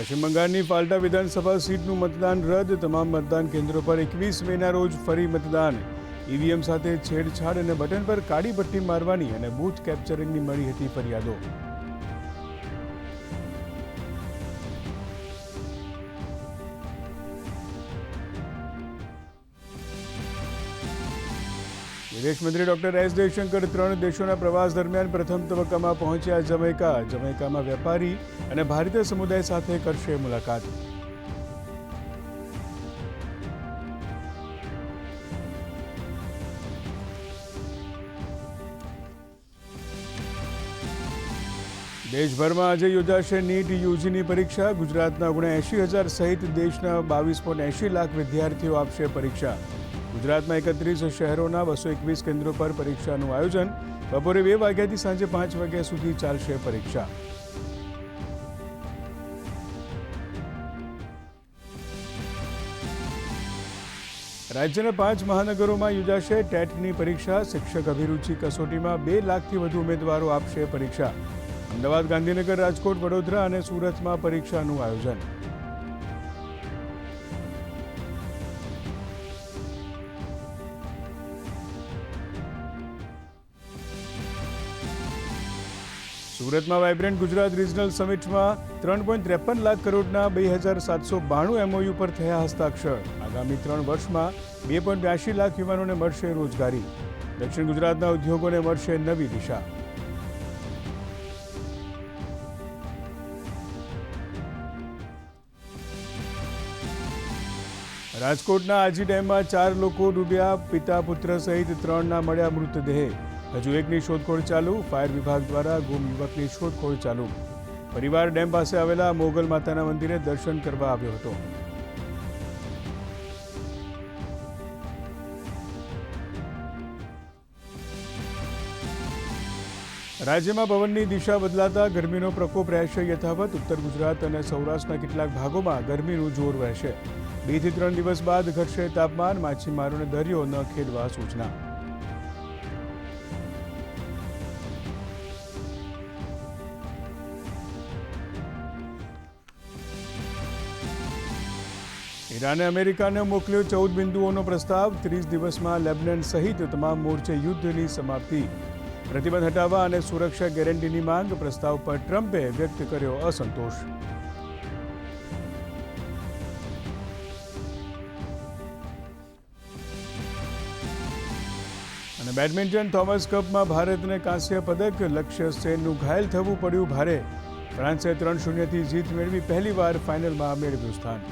પશ્ચિમ બંગાળની ફાલ્ટા વિધાનસભા સીટનું મતદાન રદ. તમામ મતદાન કેન્દ્રો પર 21 મેના રોજ ફરી મતદાન. ઈવીએમ સાથે છેડછાડ અને બટન પર કાળી પટ્ટી મારવાની અને બૂથ કેપ્ચરિંગની મળી હતી ફરિયાદો. વિદેશમંત્રી ડોક્ટર એસ જયશંકર 3 દેશોના પ્રવાસ દરમિયાન પ્રથમ તબક્કામાં પહોંચ્યા જમૈકા. જમૈકામાં વેપારી અને ભારતીય સમુદાય સાથે કરશે મુલાકાત. દેશભરમાં આજે યોજાશે નીટ યુજીની પરીક્ષા. ગુજરાતના 79,000 સહિત દેશના 22.80 લાખ વિદ્યાર્થીઓ આપશે પરીક્ષા. ગુજરાતમાં 31 શહેરોના 221 કેન્દ્રો પર પરીક્ષાનું આયોજન. બપોરે 2 વાગ્યાથી સાંજે 5 વાગ્યા સુધી ચાલશે પરીક્ષા. રાજ્યના 5 મહાનગરોમાં યોજાશે ટેટની પરીક્ષા. શિક્ષક અભિરુચિ કસોટીમાં 2 લાખથી વધુ ઉમેદવારો આપશે પરીક્ષા. અમદાવાદ, ગાંધીનગર, રાજકોટ, વડોદરા અને સુરતમાં પરીક્ષાનું આયોજન. સુરતમાં વાઇબ્રન્ટ ગુજરાત રિજનલ સમિટમાં 3.53 લાખ કરોડના 2,792 એમઓયુ પર થયા હસ્તાક્ષર. આગામી 3 વર્ષમાં 2.82 લાખ યુવાનોને મળશે રોજગારી. દક્ષિણ ગુજરાતના ઉદ્યોગોને મળશે નવી દિશા. રાજકોટના આજી ડેમમાં 4 લોકો ડૂબ્યા. પિતા પુત્ર સહિત 3ના મળ્યા મૃતદેહ. હજુ 1ની શોધખોળ ચાલુ. ફાયર વિભાગ દ્વારા ગુમ યુવકની શોધખોળ ચાલુ. પરિવાર ડેમ પાસે આવેલા મોગલ માતાના મંદિરે દર્શન કરવા આવ્યો હતો. રાજ્યમાં પવનની દિશા બદલાતા ગરમીનો પ્રકોપ રહેશે યથાવત. ઉત્તર ગુજરાત અને સૌરાષ્ટ્રના કેટલાક ભાગોમાં ગરમીનું જોર રહેશે. 2 થી 3 દિવસ બાદ ઘટશે તાપમાન. માછીમારોને દરિયો ન ખેડવા સૂચના. ઈરાને અમેરિકાને મોકલ્યો 14 બિંદુઓનો પ્રસ્તાવ. 30 દિવસમાં લેબનન સહિત તમામ મોરચે યુદ્ધની સમાપ્તિ. પ્રતિબંધ હટાવવા અને સુરક્ષા ગેરંટીની માંગ. પ્રસ્તાવ પર ટ્રમ્પે વ્યક્ત કર્યો અસંતોષ. અને બેડમિન્ટન થોમસ કપમાં ભારતને કાંસ્ય પદક. લક્ષ્ય સેનનું ઘાયલ થવું પડ્યું ભારે. ફ્રાન્સે 3-0થી જીત મેળવી પહેલીવાર ફાઇનલમાં મેળવ્યું સ્થાન.